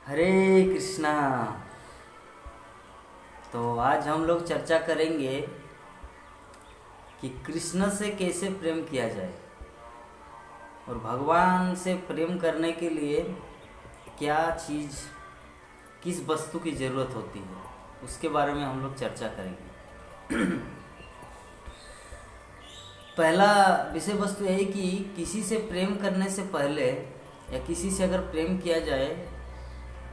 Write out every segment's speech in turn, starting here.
हरे कृष्णा। तो आज हम लोग चर्चा करेंगे कि कृष्ण से कैसे प्रेम किया जाए और भगवान से प्रेम करने के लिए क्या चीज़, किस वस्तु की ज़रूरत होती है, उसके बारे में हम लोग चर्चा करेंगे। पहला विषय वस्तु है कि किसी से प्रेम करने से पहले या किसी से अगर प्रेम किया जाए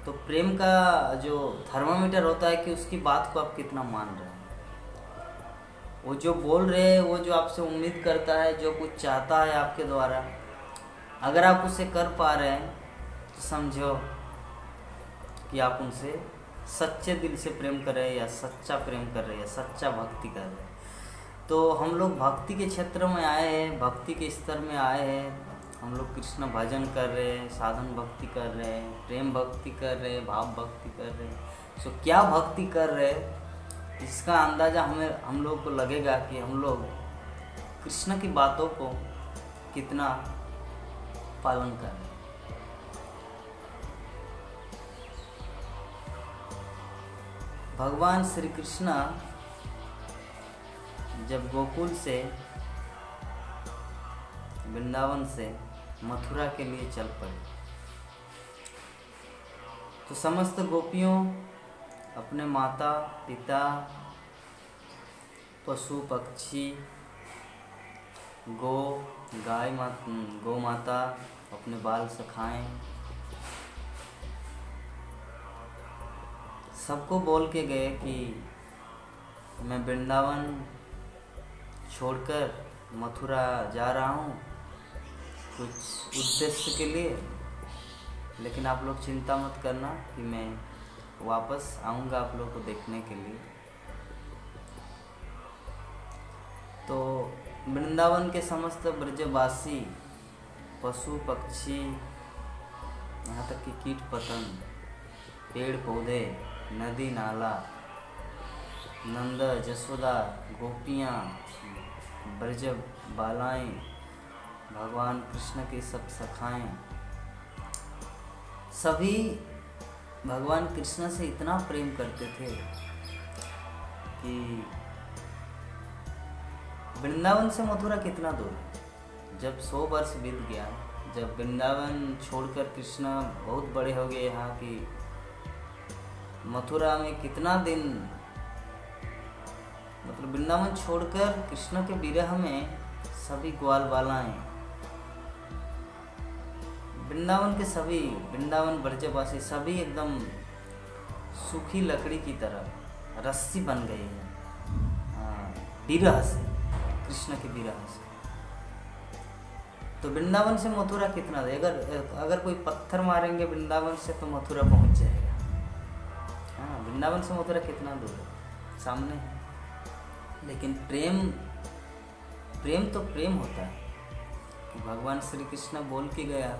तो प्रेम का जो थर्मामीटर होता है कि उसकी बात को आप कितना मान रहे हैं। वो जो बोल रहे हैं, वो जो आपसे उम्मीद करता है, जो कुछ चाहता है आपके द्वारा, अगर आप उसे कर पा रहे हैं तो समझो कि आप उनसे सच्चे दिल से प्रेम कर रहे हैं या सच्चा प्रेम कर रहे हैं या सच्चा भक्ति कर रहे हैं। तो हम लोग भक्ति के क्षेत्र में आए हैं, भक्ति के स्तर में आए हैं। हम लोग कृष्ण भजन कर रहे हैं, साधन भक्ति कर रहे हैं, प्रेम भक्ति कर रहे हैं, भाव भक्ति कर रहे हैं। सो क्या भक्ति कर रहे हैं, इसका अंदाज़ा हम लोग को लगेगा कि हम लोग कृष्ण की बातों को कितना पालन कर रहे हैं। भगवान श्री कृष्ण जब गोकुल से, वृंदावन से मथुरा के लिए चल पड़े तो समस्त गोपियों अपने माता पिता, पशु पक्षी, गौ माता, अपने बाल सखाएं, सबको बोल के गए कि मैं वृंदावन छोड़कर मथुरा जा रहा हूँ कुछ उद्देश्य के लिए, लेकिन आप लोग चिंता मत करना कि मैं वापस आऊँगा आप लोग को देखने के लिए। तो वृंदावन के समस्त ब्रजवासी, पशु पक्षी, यहाँ तक कि कीट पतंग, पेड़ पौधे, नदी नाला, नंद जसोदा, गोपियाँ, ब्रज बालाएँ, भगवान कृष्ण की सब सखाएँ, सभी भगवान कृष्ण से इतना प्रेम करते थे कि वृंदावन से मथुरा कितना दूर है। जब 100 वर्ष बीत गया, जब वृंदावन छोड़कर कृष्ण बहुत बड़े हो गए, यहाँ की मथुरा में कितना दिन, मतलब वृंदावन छोड़कर कृष्ण के विरह में सभी ग्वाल बालाएँ, वृंदावन के सभी, वृंदावन ब्रजवासी सभी एकदम सूखी लकड़ी की तरह रस्सी बन गई है विरह से, कृष्ण के विरह से। तो वृंदावन से मथुरा कितना है, अगर कोई पत्थर मारेंगे वृंदावन से तो मथुरा पहुंच जाएगा। हाँ, वृंदावन से मथुरा कितना दूर है, सामने है। लेकिन प्रेम तो प्रेम होता है कि भगवान श्री कृष्ण बोल के गया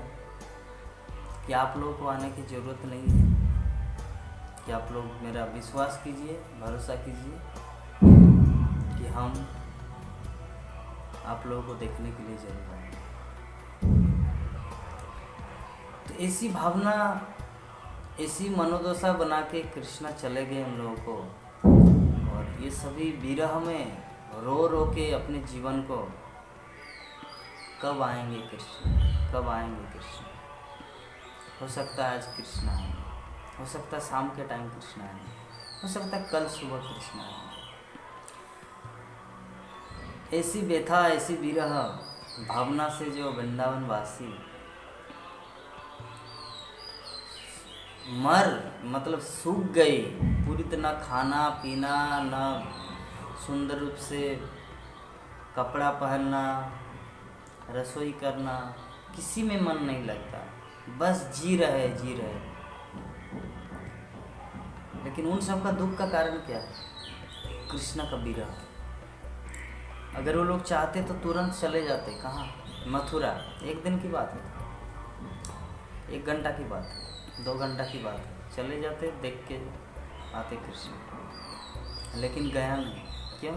कि आप लोगों को आने की ज़रूरत नहीं है, कि आप लोग मेरा विश्वास कीजिए, भरोसा कीजिए कि हम आप लोगों को देखने के लिए जरूर आएंगे। तो ऐसी भावना, ऐसी मनोदशा बना के कृष्ण चले गए हम लोगों को, और ये सभी विरह में रो रो के अपने जीवन को, कब आएंगे कृष्ण, कब आएंगे कृष्ण। हो सकता है आज कृष्ण आएंगे, हो सकता है शाम के टाइम कृष्ण आएंगे, हो सकता है कल सुबह कृष्ण आएंगे। ऐसी व्यथा, ऐसी विरह भावना से जो वृंदावन वासी मतलब सूख गए पूरी तरह, खाना पीना, न सुंदर रूप से कपड़ा पहनना, रसोई करना, किसी में मन नहीं लगता, बस जी रहे। लेकिन उन सब का दुख का कारण क्या है? कृष्ण का विरह। अगर वो लोग चाहते तो तुरंत चले जाते। कहाँ? मथुरा। एक दिन की बात है, 1 घंटा की बात है, 2 घंटा की बात है, चले जाते, देख के आते कृष्ण। लेकिन गया नहीं। क्यों?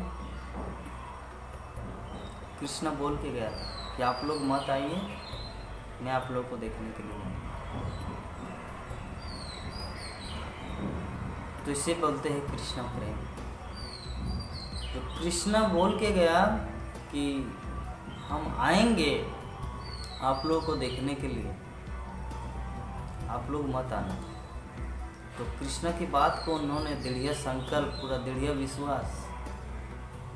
कृष्ण बोल के गया था कि आप लोग मत आइए, मैं आप लोग को देखने के लिए हूँ। तो इसे बोलते हैं कृष्ण प्रेम। तो कृष्ण बोल के गया कि हम आएंगे आप लोगों को देखने के लिए, आप लोग मत आना। तो कृष्ण की बात को उन्होंने दृढ़ संकल्प, पूरा दृढ़ विश्वास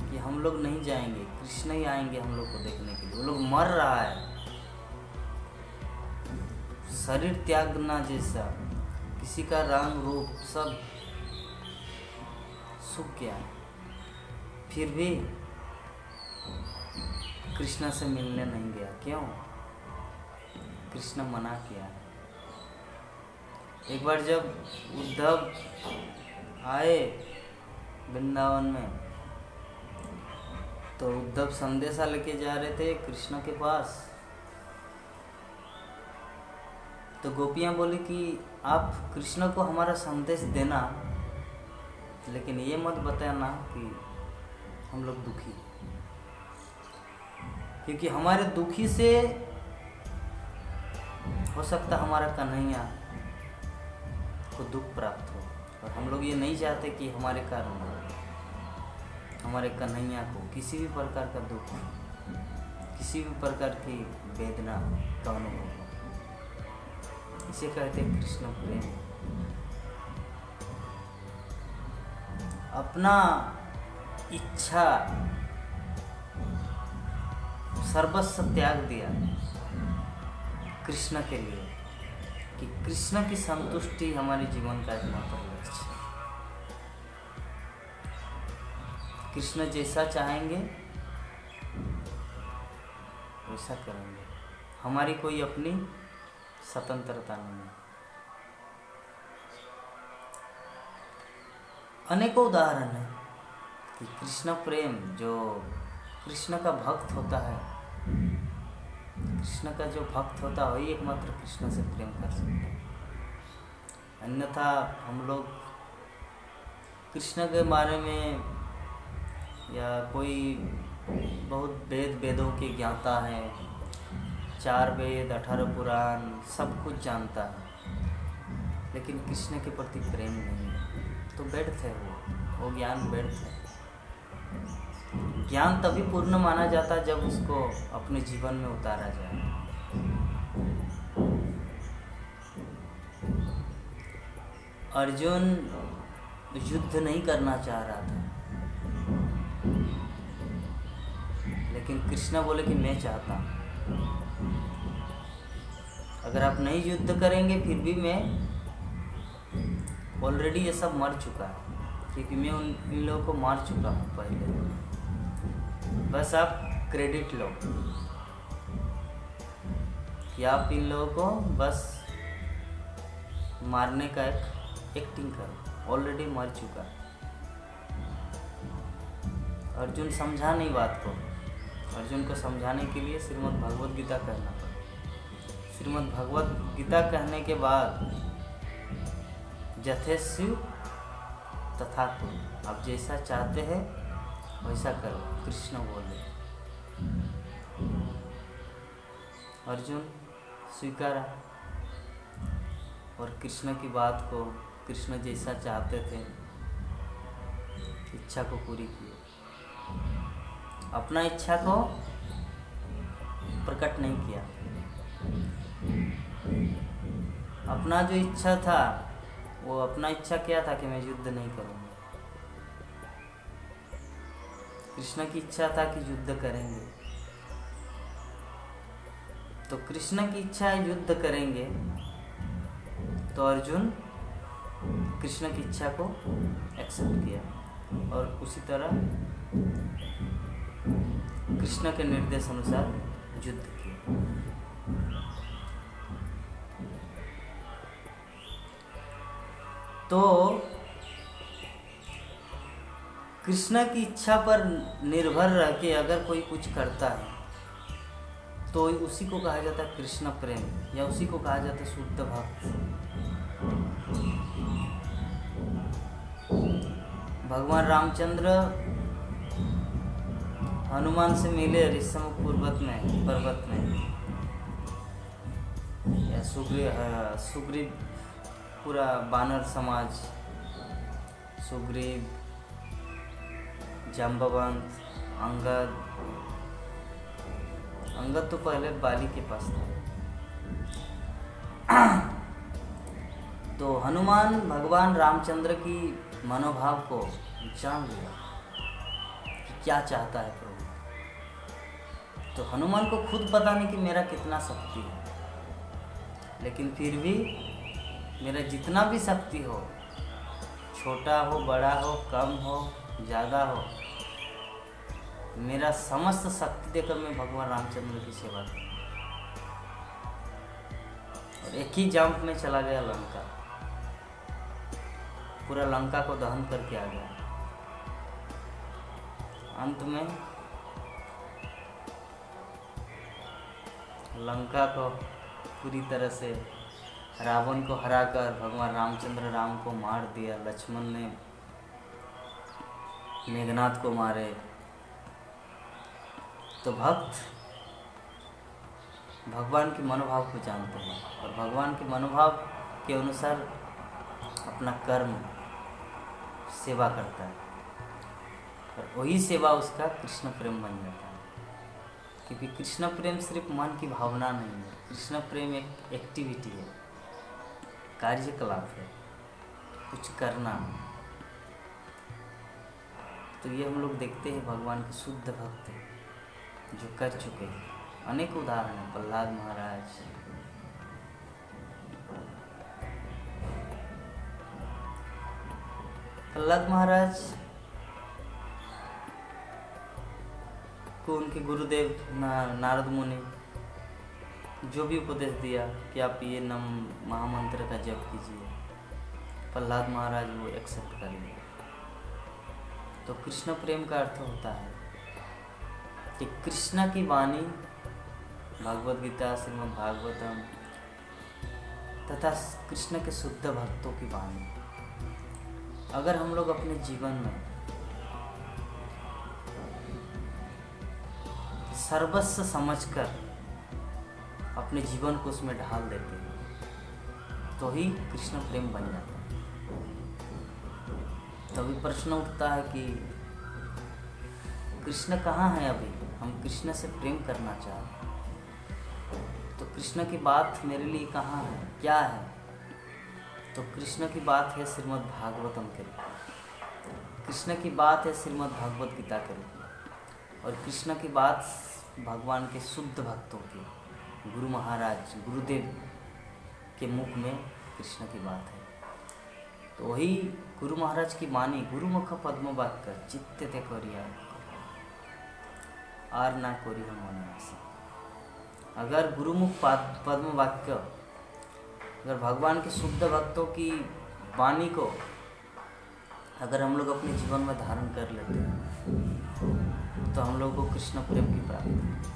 कि हम लोग नहीं जाएंगे, कृष्ण ही आएंगे हम लोग को देखने के लिए। वो लोग मर रहा है, शरीर त्यागना जैसा, किसी का रंग रूप सब सूख गया है, फिर भी कृष्ण से मिलने नहीं गया। क्यों? कृष्ण मना किया। एक बार जब उद्धव आए वृंदावन में, तो उद्धव संदेशा लेके जा रहे थे कृष्ण के पास। तो गोपियाँ बोली कि आप कृष्ण को हमारा संदेश देना, लेकिन ये मत बताना कि हम लोग दुखी, क्योंकि हमारे दुखी से हो सकता हमारा कन्हैया को दुख प्राप्त हो, और हम लोग ये नहीं चाहते कि हमारे कारण हमारे कन्हैया को किसी भी प्रकार का दुख, किसी भी प्रकार की वेदना का अनुभव हो। इसे कहते हैं कृष्ण प्रेम। अपना इच्छा सर्वस्व त्याग दिया कृष्ण के लिए, कि कृष्ण की संतुष्टि हमारे जीवन का एकमात्र लक्ष्य है। कृष्ण जैसा चाहेंगे वैसा करेंगे, हमारी कोई अपनी स्वतंत्रता नहीं। अनेकों उदाहरण है कि कृष्ण प्रेम, जो कृष्ण का भक्त होता है, कृष्ण का जो भक्त होता है वही एकमात्र कृष्ण से प्रेम कर सकता है। अन्यथा हम लोग कृष्ण के बारे में, या कोई बहुत वेदों के ज्ञाता है, 4 वेद 18 पुराण सब कुछ जानता है, लेकिन कृष्ण के प्रति प्रेम नहीं है, तो व्यर्थ है वो ज्ञान व्यर्थ है। ज्ञान तभी पूर्ण माना जाता जब उसको अपने जीवन में उतारा जाए। अर्जुन युद्ध नहीं करना चाह रहा था, लेकिन कृष्ण बोले कि मैं चाहता हूँ। अगर आप नहीं युद्ध करेंगे फिर भी मैं ऑलरेडी ये सब मर चुका है, क्योंकि मैं इन लोगों को मार चुका हूँ पहले। बस आप क्रेडिट लो कि आप इन लोगों को बस मारने का एक एक्टिंग करो, ऑलरेडी मर चुका है। अर्जुन समझा नहीं बात को। अर्जुन को समझाने के लिए श्रीमद् भगवद गीता कहना पड़ा। श्रीमद् भगवद गीता कहने के बाद जथेस्यु तथा कुरु, आप जैसा चाहते हैं वैसा करो, कृष्ण बोले। अर्जुन स्वीकारा और कृष्ण की बात को, कृष्ण जैसा चाहते थे, इच्छा को पूरी की। अपना इच्छा को प्रकट नहीं किया। अपना जो इच्छा था, वो अपना इच्छा क्या था कि मैं युद्ध नहीं करूँगा। कृष्ण की इच्छा था कि युद्ध करेंगे। तो कृष्ण की इच्छा है युद्ध करेंगे, तो अर्जुन कृष्ण की इच्छा को एक्सेप्ट किया और उसी तरह कृष्ण के निर्देश अनुसार युद्ध किया। तो कृष्ण की इच्छा पर निर्भर रह के अगर कोई कुछ करता है तो उसी को कहा जाता है कृष्ण प्रेम, या उसी को कहा जाता है शुद्ध भक्त। भगवान रामचंद्र हनुमान से मिले ऋषिमुख पर्वत में, या सुग्रीव पूरा बानर समाज, सुग्रीव, जाम्बवंत, अंगद तो पहले बाली के पास था। तो हनुमान भगवान रामचंद्र की मनोभाव को जान लिया कि क्या चाहता है प्रभु। तो हनुमान को खुद पता नहीं कि मेरा कितना शक्ति है, लेकिन फिर भी मेरा जितना भी शक्ति हो, छोटा हो, बड़ा हो, कम हो, ज़्यादा हो, मेरा समस्त शक्ति देकर मैं भगवान रामचंद्र की सेवा करूँ। और एक ही जंप में चला गया लंका, पूरा लंका को दहन करके आ गया। अंत में लंका को पूरी तरह से रावण को हराकर भगवान रामचंद्र राम को मार दिया। लक्ष्मण ने मेघनाथ को मारे। तो भक्त भगवान के मनोभाव को जानते हैं और भगवान के मनोभाव के अनुसार अपना कर्म सेवा करता है, और वही सेवा उसका कृष्ण प्रेम बन जाता है। क्योंकि कृष्ण प्रेम सिर्फ मन की भावना नहीं है, कृष्ण प्रेम एक एक्टिविटी है, कार्यकलाप है, कुछ करना। तो ये हम लोग देखते हैं भगवान के शुद्ध भक्त जो कर चुके हैं। अनेक उदाहरण हैं। प्रहलाद महाराज, को उनके गुरुदेव नारद मुनि जो भी उपदेश दिया कि आप ये महामंत्र का जप कीजिए, प्रहलाद महाराज वो एक्सेप्ट कर लिए। तो कृष्ण प्रेम का अर्थ होता है कि कृष्ण की वाणी, भगवद गीता, श्रीमद् भागवतम तथा कृष्ण के शुद्ध भक्तों की वाणी अगर हम लोग अपने जीवन में सर्वस्व समझकर अपने जीवन को उसमें ढाल देते हैं तो ही कृष्ण प्रेम बन जाता है। तभी प्रश्न उठता है कि कृष्ण कहाँ है? अभी हम कृष्ण से प्रेम करना चाहते, तो कृष्ण की बात मेरे लिए कहाँ है, क्या है? तो कृष्ण की बात है श्रीमद् भागवतम के रूप में, कृष्ण की बात है श्रीमद् भागवत गीता के रूप में, और कृष्ण की बात भगवान के शुद्ध भक्तों की, गुरु महाराज, गुरुदेव के मुख में कृष्ण की बात है। तो वही गुरु महाराज की वाणी, गुरुमुख पद्म वाक्य चित्ते ते कोरिया आर ना कोरी हम मनवासी। अगर गुरुमुख पद्म वाक्य, अगर भगवान के शुद्ध भक्तों की वाणी को अगर हम लोग अपने जीवन में धारण कर लेते हैं तो हम लोग को कृष्ण प्रेम की प्राप्ति है।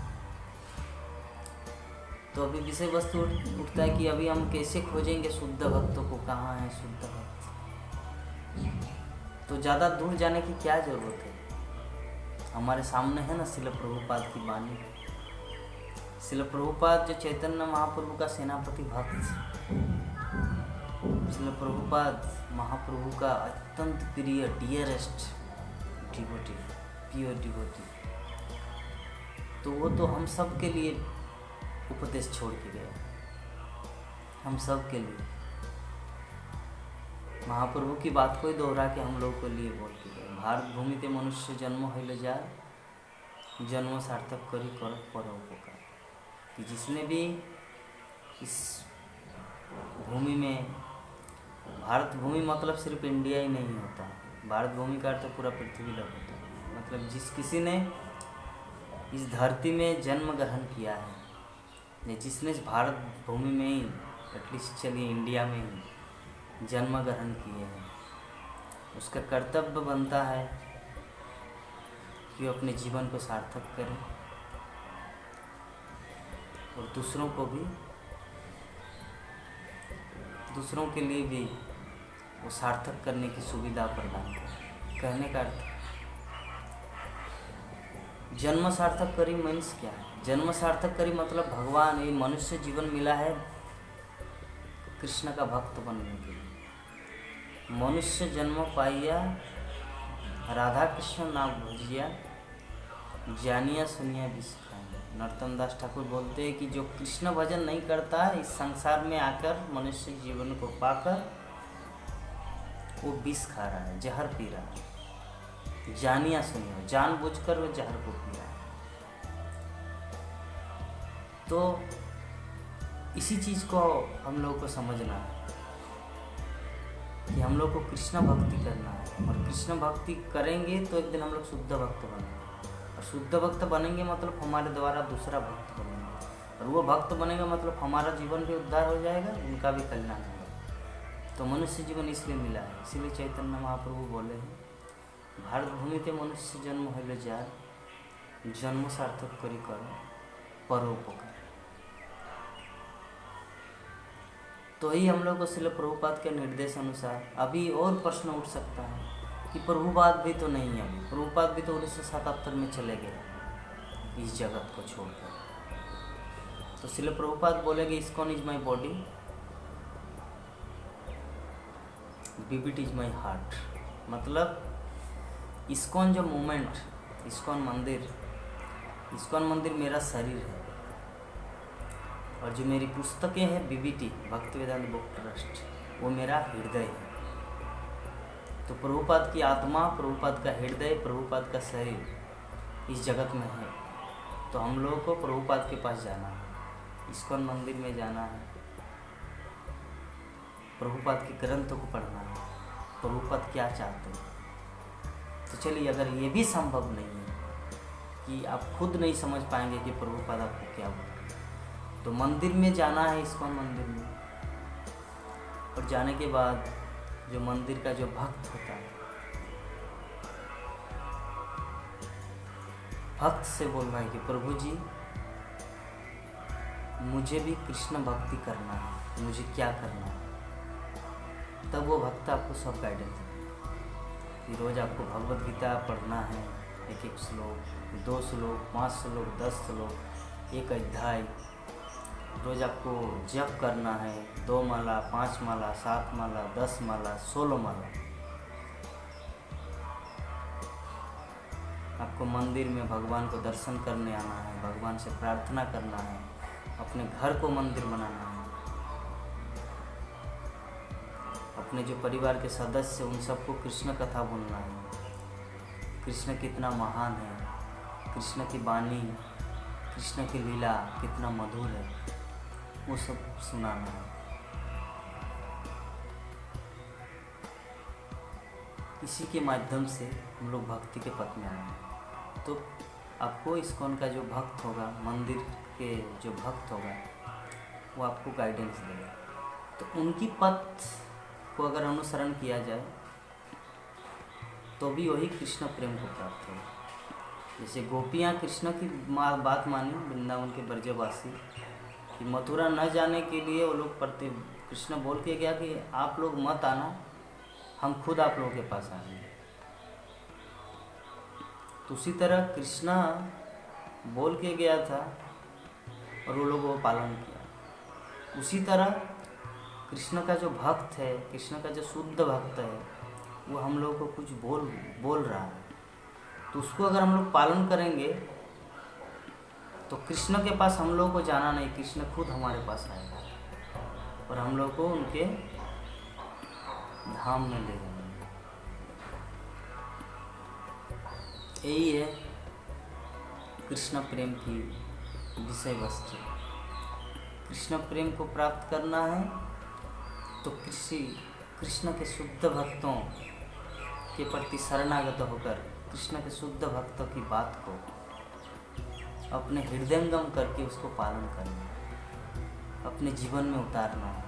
तो अभी विषय वस्तु उठता है कि अभी हम कैसे खोजेंगे शुद्ध भक्तों को, कहाँ है शुद्ध भक्त? तो ज़्यादा दूर जाने की क्या ज़रूरत है? हमारे सामने है ना शिल प्रभुपाद की वाणी। शिल प्रभुपाद जो चैतन्य महाप्रभु का सेनापति भक्त, शिल प्रभुपाद महाप्रभु का अत्यंत प्रिय डियरेस्ट डिवोटी, प्योर डिवोटी। तो वो तो हम सब के लिए उपदेश छोड़ के गए, हम सब के लिए महाप्रभु की बात को ही दोहरा के हम लोग के लिए बोल के गए। भारत भूमि ते मनुष्य जन्म होइले जाए, जन्म सार्थक करी कर पर उपकार। कि जिसने भी इस भूमि में, भारत भूमि मतलब सिर्फ इंडिया ही नहीं होता, भारत भूमि का अर्थ पूरा पृथ्वी लोक होता है। मतलब जिस किसी ने इस धरती में जन्म ग्रहण किया है, जिसने इस भारत भूमि में ही, एटलीस्ट चलिए इंडिया में ही जन्म ग्रहण किए हैं, उसका कर्तव्य बनता है कि वो अपने जीवन को सार्थक करें और दूसरों के लिए भी वो सार्थक करने की सुविधा प्रदान करें। कहने का अर्थ, जन्म सार्थक करी मीन्स क्या है? जन्म सार्थक करी मतलब भगवान ये मनुष्य जीवन मिला है कृष्ण का भक्त बनने के लिए। मनुष्य जन्म पाइया राधा कृष्ण नाम भजिया जानिया सुनिया विश्व। नरोत्तम दास ठाकुर बोलते हैं कि जो कृष्ण भजन नहीं करता है इस संसार में आकर मनुष्य जीवन को पाकर वो विष खा रहा है, जहर पी रहा है। जानिया सुनिया, जानबूझकर वो जहर को पी रहा है। तो इसी चीज़ को हम लोगों को समझना है कि हम लोग को कृष्ण भक्ति करना है, और कृष्ण भक्ति करेंगे तो एक दिन हम लोग शुद्ध भक्त बनेंगे, और शुद्ध भक्त बनेंगे मतलब हमारे द्वारा दूसरा भक्त बनेंगे, और वो भक्त बनेगा मतलब हमारा जीवन भी उद्धार हो जाएगा, उनका भी कल्याण होगा। तो मनुष्य जीवन इसलिए मिला है, इसीलिए चैतन्य महाप्रभु बोले हैं, भारत भूमि ते मनुष्य जन्म होले जार, जन्म सार्थक करी करो परोपकार। तो ही हम लोग को श्रील प्रभुपाद के निर्देश अनुसार अभी और प्रश्न उठ सकता है कि प्रभुपाद भी तो नहीं है, अभी प्रभुपाद भी तो 1977 में चले गए इस जगत को छोड़कर। तो श्रील प्रभुपाद बोलेंगे ISKCON is my body, BBT is my heart. मतलब इस्कॉन जो मूवमेंट, इस्कॉन मंदिर मेरा शरीर है, और जो मेरी पुस्तकें हैं बीबीटी भक्ति वेदांत बुक ट्रस्ट वो मेरा हृदय है। तो प्रभुपाद की आत्मा, प्रभुपाद का हृदय, प्रभुपाद का शरीर इस जगत में है। तो हम लोगों को प्रभुपाद के पास जाना है, इस्कॉन मंदिर में जाना है, प्रभुपाद के ग्रंथों को पढ़ना है, प्रभुपाद क्या चाहते हैं। तो चलिए, अगर ये भी संभव नहीं है कि आप खुद नहीं समझ पाएंगे कि प्रभुपाद आपको क्या बोल, तो मंदिर में जाना है, इस्कॉन मंदिर में, और जाने के बाद जो मंदिर का जो भक्त होता है, भक्त से बोलना है कि प्रभु जी मुझे भी कृष्ण भक्ति करना है, मुझे क्या करना है। तब वो भक्त आपको सब गाइडेंस देगा कि रोज़ आपको भगवद गीता पढ़ना है, एक श्लोक, 2 श्लोक, 5 श्लोक, 10 श्लोक, एक अध्याय। रोज़ आपको जप करना है, 2 माला, 5 माला, 7 माला, 10 माला, 16 माला। आपको मंदिर में भगवान को दर्शन करने आना है, भगवान से प्रार्थना करना है, अपने घर को मंदिर बनाना है, अपने जो परिवार के सदस्य उन सबको कृष्ण कथा बोलना है, कृष्ण कितना महान है, कृष्ण की वाणी, कृष्ण की लीला कितना मधुर है, वो सब सुनाना है। इसी के माध्यम से हम लोग भक्ति के पथ में आए। तो आपको इस्कॉन का जो भक्त होगा, मंदिर के जो भक्त होगा, वो आपको गाइडेंस देगा। तो उनकी पथ को अगर अनुसरण किया जाए तो भी वही कृष्ण प्रेम को प्राप्त होगा। जैसे गोपियाँ कृष्ण की बात मानी, वृंदावन के ब्रजवासी, कि मथुरा न जाने के लिए वो लोग कृष्ण बोल के गया कि आप लोग मत आना, हम खुद आप लोगों के पास आएंगे। तो उसी तरह कृष्णा बोल के गया था और वो लोग वो पालन किया। उसी तरह कृष्ण का जो भक्त है, कृष्ण का जो शुद्ध भक्त है, वो हम लोग को कुछ बोल रहा है, तो उसको अगर हम लोग पालन करेंगे तो कृष्ण के पास हम लोग को जाना नहीं, कृष्ण खुद हमारे पास आएगा और हम लोग को उनके धाम में ले जाएंगे। यही है कृष्ण प्रेम की विषय वस्तु। कृष्ण प्रेम को प्राप्त करना है तो कृष्ण के शुद्ध भक्तों के प्रति शरणागत होकर कृष्ण के शुद्ध भक्तों की बात को अपने हृदयंगम करके उसको पालन करना, अपने जीवन में उतारना है।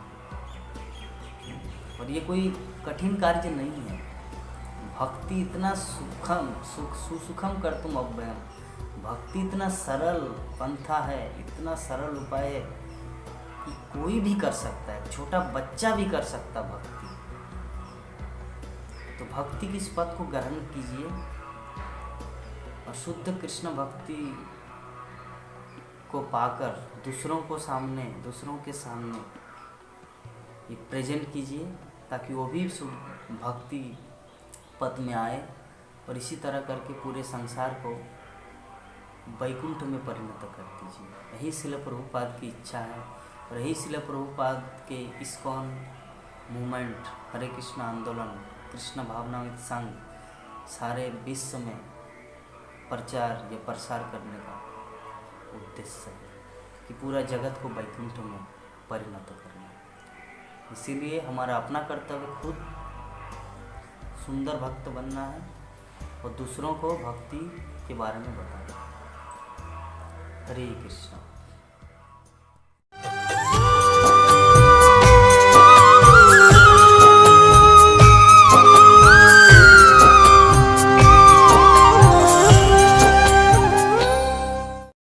और ये कोई कठिन कार्य नहीं है। भक्ति इतना सुसुखम कर तुम अव्ययम, भक्ति इतना सरल पंथा है, इतना सरल उपाय है कि कोई भी कर सकता है, छोटा बच्चा भी कर सकता भक्ति। तो भक्ति की इस पद को ग्रहण कीजिए और शुद्ध कृष्ण भक्ति को पाकर दूसरों के सामने ये प्रेजेंट कीजिए, ताकि वो भी भक्ति पद में आए और इसी तरह करके पूरे संसार को वैकुंठ में परिणत कर दीजिए। यही श्रील प्रभुपाद की इच्छा है और यही श्रील प्रभुपाद के इस्कॉन मूवमेंट, हरे कृष्ण आंदोलन, कृष्ण भावनामृत संघ सारे विश्व में प्रचार या प्रसार करने का उद्देश्य है कि पूरा जगत को वैकुंठ में परिणत करना। इसीलिए हमारा अपना कर्तव्य खुद सुंदर भक्त बनना है और दूसरों को भक्ति के बारे में बताना। हरे कृष्ण।